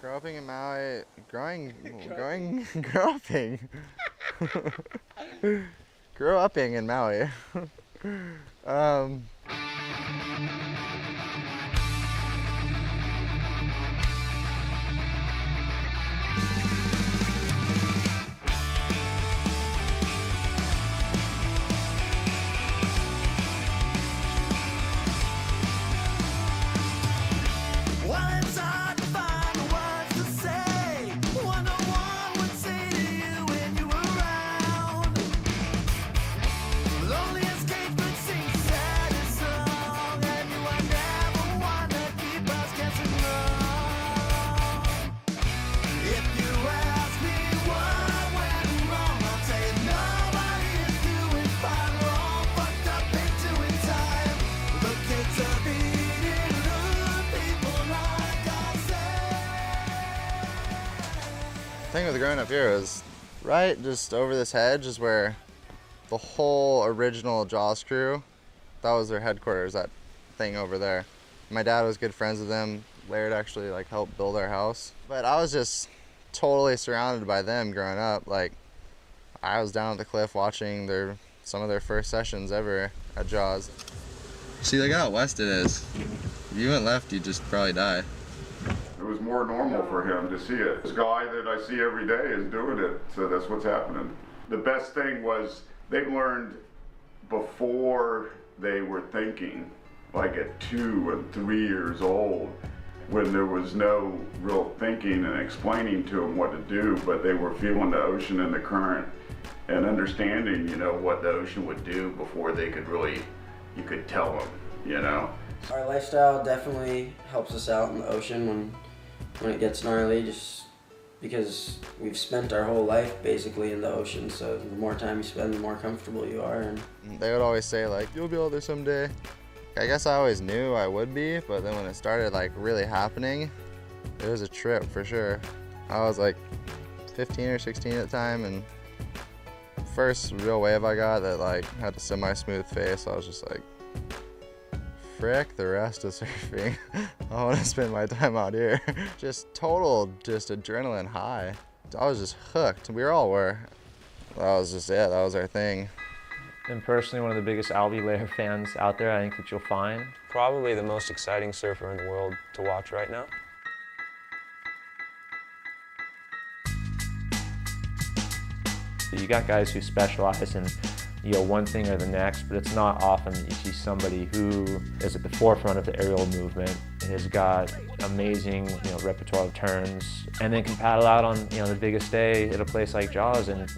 Growing in Maui, growing in Maui. The thing with growing up here is right just over this hedge is where the whole original Jaws crew, that was their headquarters, that thing over there. My dad was good friends with them. Laird actually like helped build our house. But I was just totally surrounded by them growing up. Like I was down at the cliff watching some of their first sessions ever at Jaws. See, look how west it is. If you went left, you'd just probably die. It was more normal for him to see it. This guy that I see every day is doing it, so that's what's happening. The best thing was they learned before they were thinking, like at 2 and 3 years old, when there was no real thinking and explaining to them what to do, but they were feeling the ocean and the current and understanding, you know, what the ocean would do before they could really, you could tell them, you know. Our lifestyle definitely helps us out in the ocean when it gets gnarly, just because we've spent our whole life basically in the ocean, so the more time you spend, the more comfortable you are. And they would always say like, you'll be out there someday. I guess I always knew I would be, but then when it started like really happening, it was a trip for sure. I was like 15 or 16 at the time, and first real wave I got that like had a semi-smooth face, I was just like, frick the rest of surfing. I want to spend my time out here. Just adrenaline high. I was just hooked. We all were. That was just it. That was our thing. I'm personally one of the biggest Albee Layer fans out there, I think, that you'll find. Probably the most exciting surfer in the world to watch right now. You got guys who specialize in one thing or the next, but it's not often that you see somebody who is at the forefront of the aerial movement, has got amazing repertoire of turns, and then can paddle out on the biggest day at a place like Jaws and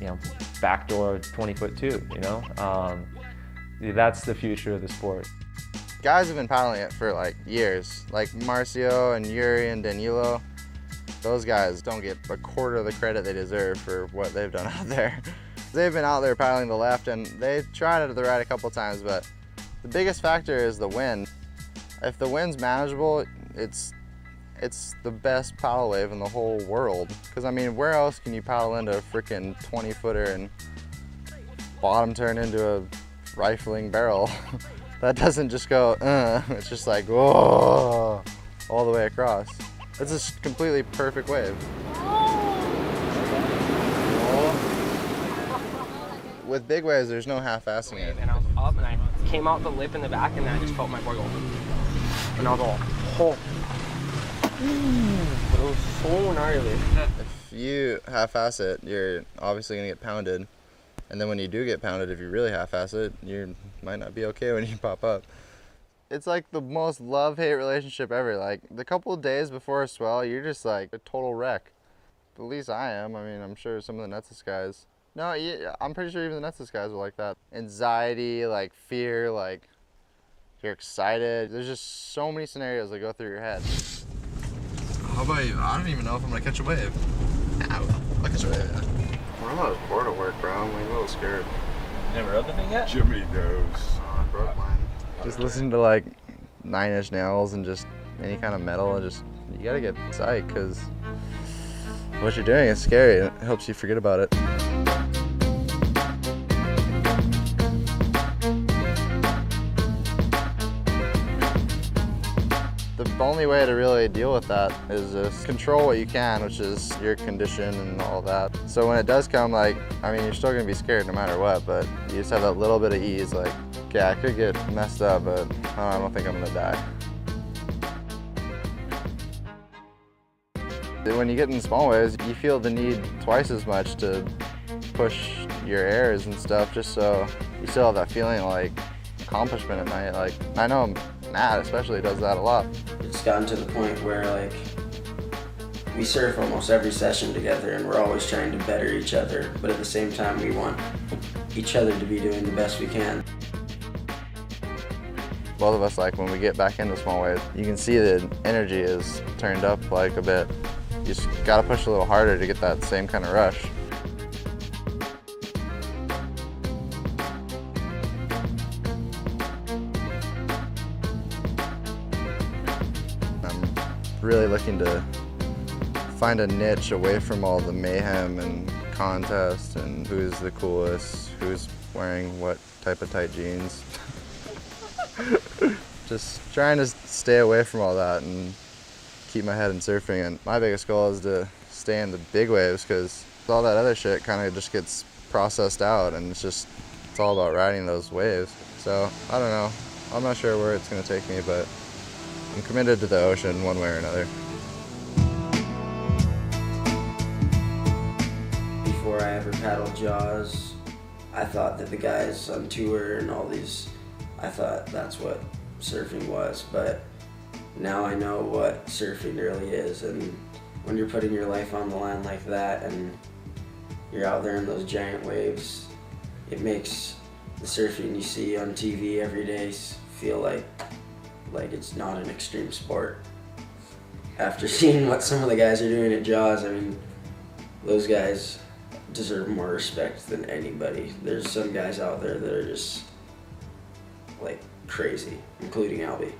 backdoor 20-foot tube. That's the future of the sport. Guys have been paddling it for like years, like Marcio and Yuri and Danilo. Those guys don't get a quarter of the credit they deserve for what they've done out there. They've been out there paddling the left, and they tried it to the right a couple times, but the biggest factor is the wind. If the wind's manageable, it's the best paddle wave in the whole world. Because I mean, where else can you paddle into a freaking 20-footer and bottom turn into a rifling barrel? That doesn't just go, it's just like, whoa, all the way across. It's a completely perfect wave. With big waves, there's no half-assing it. And I was up, and I came out the lip in the back, and then I just felt my board go. And I was all, oh. But it was so gnarly. If you half-ass it, you're obviously gonna get pounded. And then when you do get pounded, if you really half-ass it, you might not be okay when you pop up. It's like the most love-hate relationship ever. Like, the couple of days before a swell, you're just like a total wreck. At least I am. I mean, I'm sure some of the Netsys guys. No, yeah, I'm pretty sure even the Netsys guys were like that. Anxiety, like fear, like you're excited. There's just so many scenarios that go through your head. How about you? I don't even know if I'm gonna catch a wave. I'll catch a wave, yeah. I'm out of board at work, bro. I'm like a little scared. You never rode the thing yet? Jimmy knows. I broke mine. Just listen to like 9 Inch Nails and just any kind of metal, and just, you gotta get psyched, because what you're doing is scary. It helps you forget about it. The only only way to really deal with that is just control what you can, which is your condition and all that. So when it does come, like, I mean, you're still gonna be scared no matter what, but you just have that little bit of ease, like, yeah, I could get messed up, but I don't think I'm gonna die. When you get in small waves, you feel the need twice as much to push your airs and stuff, just so you still have that feeling of, like, accomplishment at night. Like, I know Matt especially does that a lot. It's gotten to the point where, like, we surf almost every session together and we're always trying to better each other, but at the same time we want each other to be doing the best we can. Both of us, like, when we get back into small waves, you can see the energy is turned up, like, a bit. You just gotta push a little harder to get that same kind of rush. I'm really looking to find a niche away from all the mayhem and contest and who's the coolest, who's wearing what type of tight jeans. Just trying to stay away from all that and keep my head in surfing. And my biggest goal is to stay in the big waves, because all that other shit kind of just gets processed out, and it's all about riding those waves. So I don't know, I'm not sure where it's going to take me, but I'm committed to the ocean one way or another. Before I ever paddled Jaws, I thought that the guys on tour and all these, I thought that's what surfing was, but now I know what surfing really is. And when you're putting your life on the line like that and you're out there in those giant waves, it makes the surfing you see on TV every day feel like it's not an extreme sport. After seeing what some of the guys are doing at Jaws, I mean, those guys deserve more respect than anybody. There's some guys out there that are just like crazy, including Albee.